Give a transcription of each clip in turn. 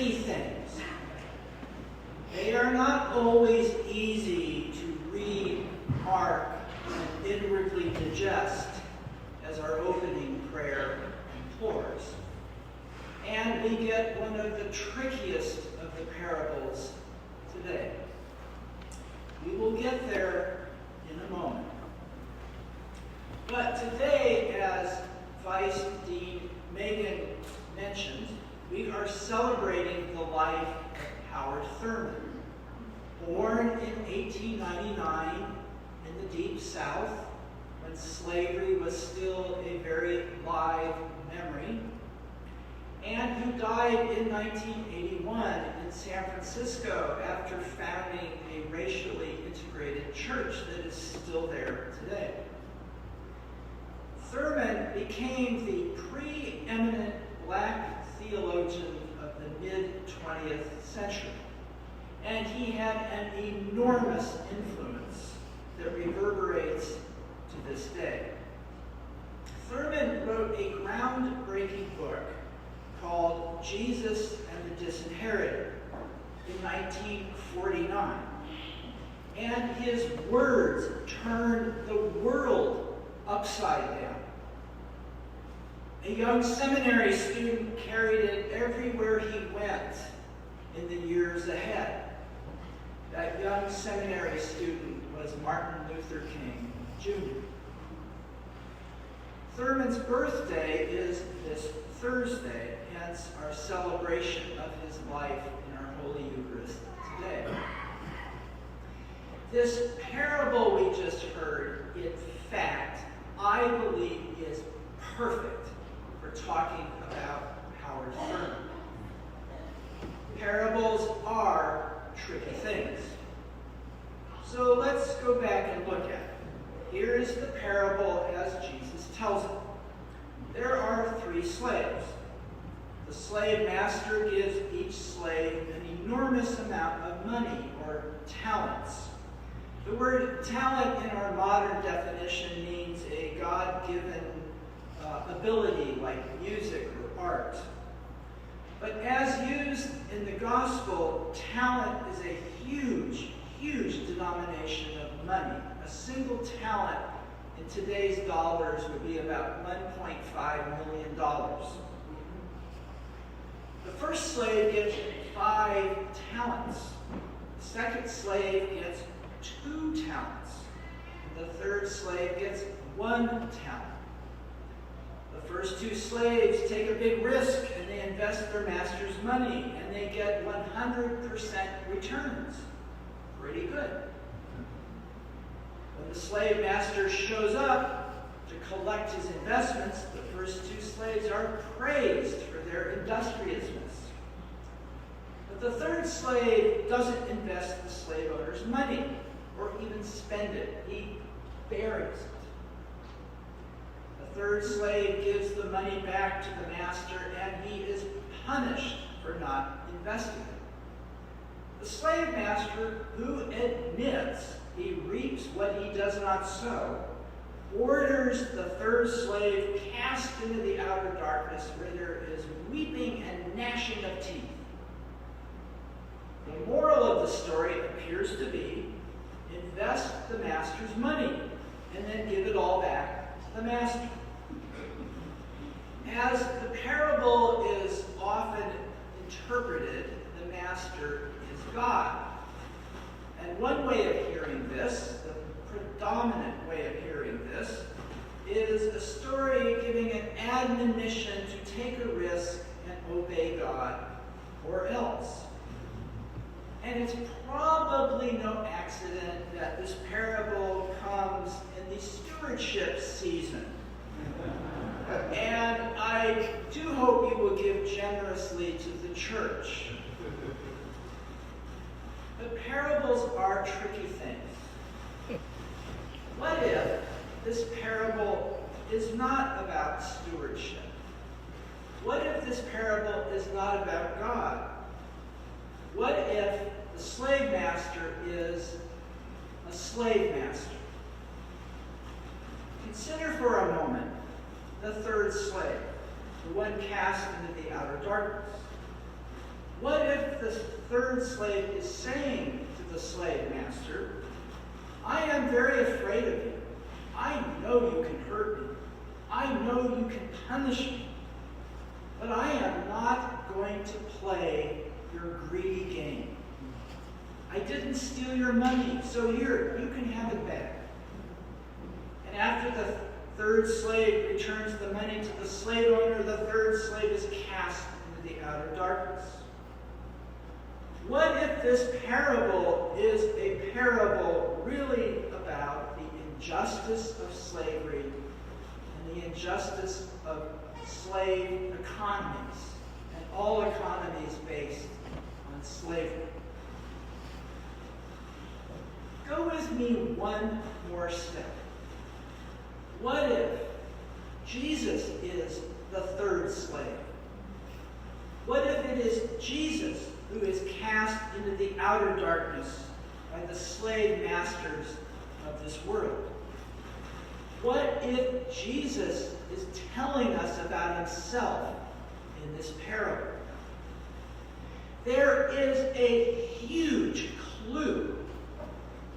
tricky things. They are not always easy to read, mark, and inwardly digest, as our opening prayer implores. And we get one of the trickiest of the parables today. We will get there in a moment. But today, as Vice Dean Megan mentioned, we are celebrating the life of Howard Thurman, born in 1899 in the Deep South, when slavery was still a very live memory, and who died in 1981 in San Francisco after founding a racially integrated church that is still there today. Thurman became the preeminent black theologian of the mid-20th century, and he had an enormous influence that reverberates to this day. Thurman wrote a groundbreaking book called Jesus and the Disinherited in 1949. And his words turned the world upside down. A young seminary student carried it everywhere he went in the years ahead. That young seminary student was Martin Luther King, Jr. Thurman's birthday is this Thursday, hence our celebration of his life in our Holy Eucharist today. This parable we just heard, in fact, I believe is perfect for talking about Howard Thurman. Parables are tricky things. So let's go back and look at it. Here is the parable as Jesus tells it. There are 3 slaves. The slave master gives each slave an enormous amount of money or talents. The word talent in our modern definition means a God-given ability like music or art. But as used in the gospel, talent is a huge, huge denomination of money. A single talent in today's dollars would be about $1.5 million. The first slave gets 5 talents. The second slave gets 2 talents. The third slave gets 1 talent. The first 2 slaves take a big risk and they invest their master's money and they get 100% returns. Pretty good. When the slave master shows up to collect his investments, the first 2 slaves are praised for their industriousness. But the third slave doesn't invest the slave owner's money or even spend it. He buries it. The third slave gives the money back to the master and he is punished for not investing it. The slave master, who admits he reaps what he does not sow, orders the third slave cast into the outer darkness where there is weeping and gnashing of teeth. The moral of the story appears to be, invest the master's money and then give it all back to the master. As the parable is often interpreted, the master is God. And one way of hearing this, the predominant way of hearing this, is a story giving an admonition to take a risk and obey God, or else. And it's probably no accident that this parable comes in the stewardship season. And I do hope you will give generously to the church. But parables are tricky things. What if this parable is not about stewardship? What if this parable is not about God? What if the slave master is a slave master? Consider for a moment the third slave, the one cast into the outer darkness. What if the third slave is saying to the slave master, I am very afraid of you. I know you can hurt me. I know you can punish me. But I am not going to play your greedy game. I didn't steal your money, so here, you can have it back. And after the third slave returns the money to the slave owner, the third slave is cast into the outer darkness. What if this parable is a parable really about the injustice of slavery and the injustice of slave economies and all economies based on slavery? Go with me one more step. What if Jesus is the third slave? What if it is Jesus who is cast into the outer darkness by the slave masters of this world? What if Jesus is telling us about himself in this parable? There is a huge clue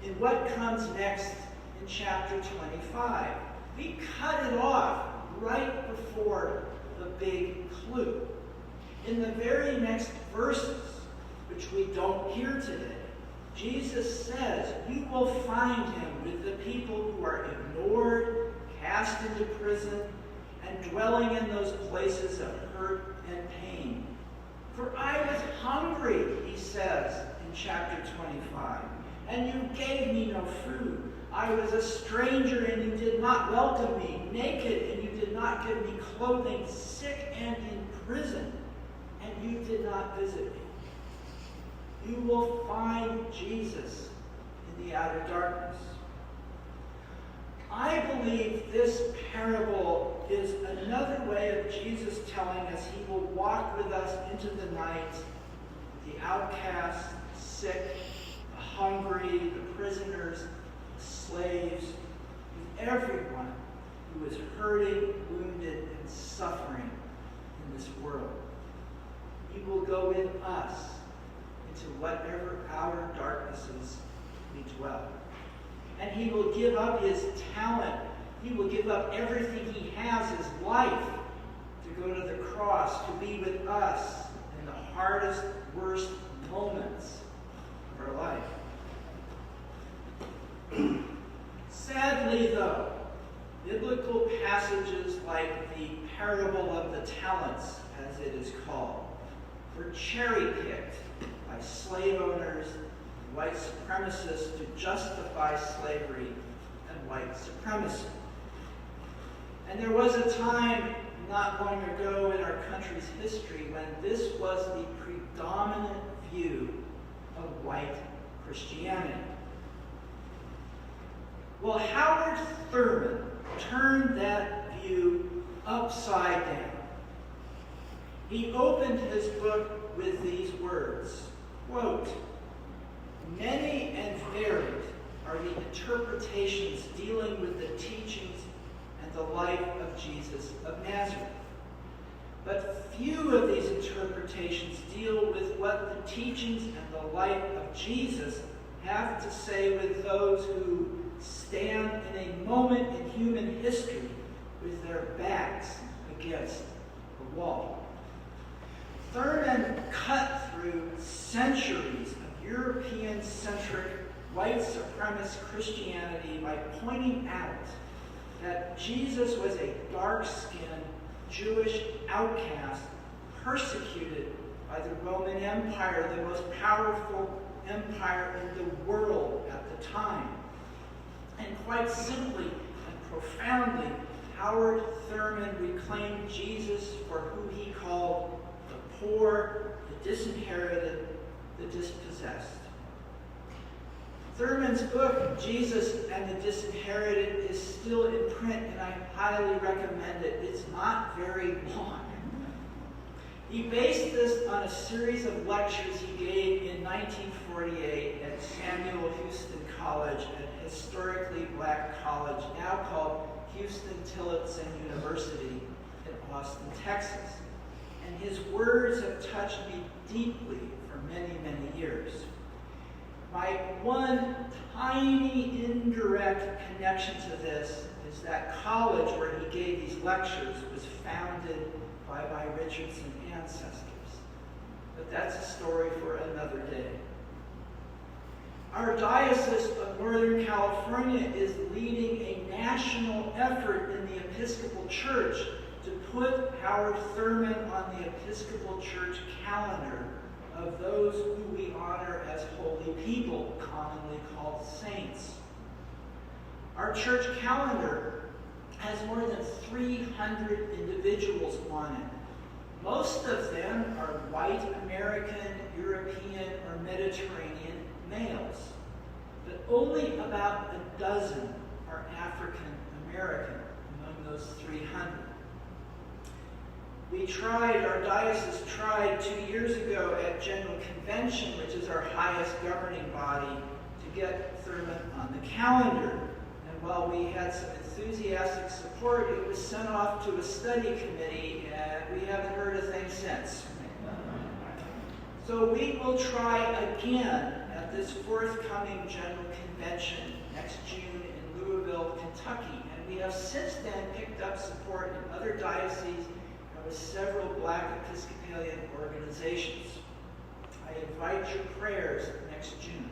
in what comes next in chapter 25. We cut it off right before the big clue. In the very next verses, which we don't hear today, Jesus says, you will find him with the people who are ignored, cast into prison, and dwelling in those places of hurt and pain. For I was hungry, he says in chapter 25, and you gave me no food. I was a stranger, and you did not welcome me, naked, and you did not give me clothing, sick and in prison, and you did not visit me. You will find Jesus in the outer darkness. I believe this parable is another way of Jesus telling us he will walk with us into the night, the outcast, sick, the hungry, the prisoners, the slaves, with everyone who is hurting, wounded, and suffering in this world. He will go with us into whatever outer darknesses we dwell. And he will give up his talent. He will give up everything he has, his life, to go to the cross, to be with us in the hardest, worst moments of our life. Sadly, though, biblical passages like the parable of the talents, as it is called, were cherry-picked by slave owners and white supremacists to justify slavery and white supremacy. And there was a time not long ago in our country's history when this was the predominant view of white Christianity. Well, Howard Thurman turned that view upside down. He opened his book with these words, quote, "Many and varied are the interpretations dealing with the teachings and the life of Jesus of Nazareth. But few of these interpretations deal with what the teachings and the life of Jesus have to say with those who stand in a moment in human history with their backs against the wall." Thurman cut through centuries of European-centric white supremacist Christianity by pointing out that Jesus was a dark-skinned Jewish outcast persecuted by the Roman Empire, the most powerful empire in the world at the time. And quite simply and profoundly, Howard Thurman reclaimed Jesus for who he called the poor, the disinherited, the dispossessed. Thurman's book, Jesus and the Disinherited, is still in print, and I highly recommend it. It's not very long. He based this on a series of lectures he gave in 1948 at Samuel Houston College, a historically black college now called Houston-Tillotson University in Austin, Texas. and his words have touched me deeply for many, many years. My one tiny indirect connection to this is that college where he gave these lectures was founded by my Richardson ancestors. But that's a story for another day. Our Diocese of Northern California is leading a national effort in the Episcopal Church to put Howard Thurman on the Episcopal Church calendar of those who we honor as holy people, commonly called saints. Our church calendar has more than 300 individuals on it. Most of them are white American, European, or Mediterranean males, but only about a dozen are African American among those 300. Our diocese tried 2 years ago at General Convention, which is our highest governing body, to get Thurman on the calendar. And while we had some enthusiastic support, it was sent off to a study committee, and we haven't heard a thing since. So we will try again at this forthcoming General Convention next June in Louisville, Kentucky. And we have since then picked up support in other dioceses with several Black Episcopalian organizations. I invite your prayers next June.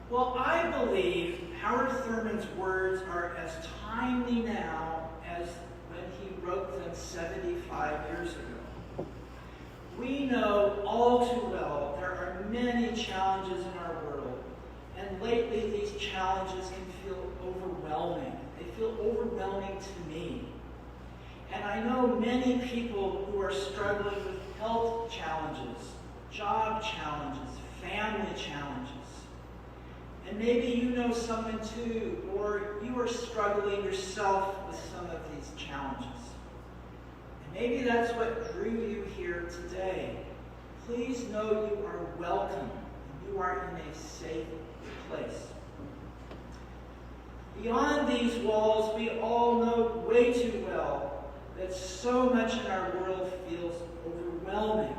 Well, I believe Howard Thurman's words are as timely now as when he wrote them 75 years ago. We know all too well there are many challenges in our world, and lately these challenges can feel overwhelming. They feel overwhelming to me. And I know many people who are struggling with health challenges, job challenges, family challenges. And maybe you know someone too, or you are struggling yourself with some of these challenges. And maybe that's what drew you here today. Please know you are welcome, and you are in a safe place. Beyond these walls, we all know way too well that so much in our world feels overwhelming.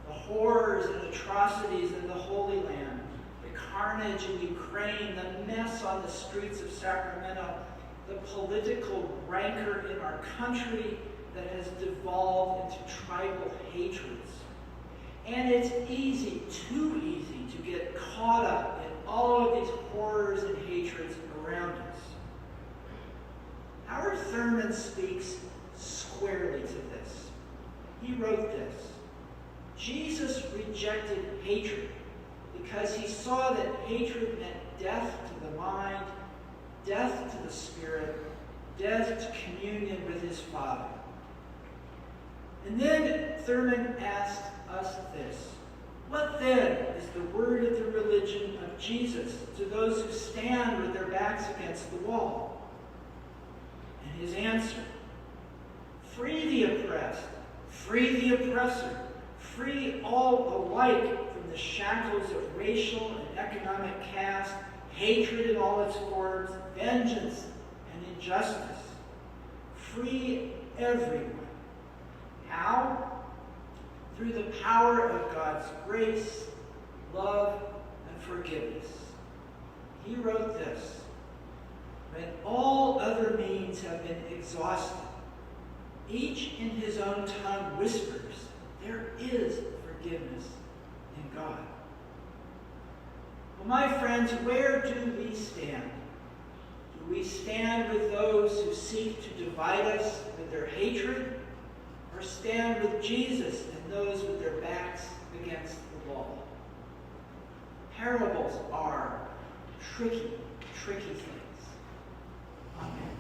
The horrors and atrocities in the Holy Land, the carnage in Ukraine, the mess on the streets of Sacramento, the political rancor in our country that has devolved into tribal hatreds. And it's easy, too easy, to get caught up in all of these horrors and hatreds around us. Howard Thurman speaks squarely to this. He wrote this: Jesus rejected hatred because he saw that hatred meant death to the mind, death to the spirit, death to communion with his Father. And then Thurman asked us this: what then is the word of the religion of Jesus to those who stand with their backs against the wall? And his answer: free the oppressed, free the oppressor, free all alike from the shackles of racial and economic caste, hatred in all its forms, vengeance and injustice. Free everyone. How? Through the power of God's grace, love, and forgiveness. He wrote this: when all other means have been exhausted, each in his own tongue whispers, there is forgiveness in God. Well, my friends, where do we stand? Do we stand with those who seek to divide us with their hatred, or stand with Jesus and those with their backs against the wall? Parables are tricky, tricky things. Amen.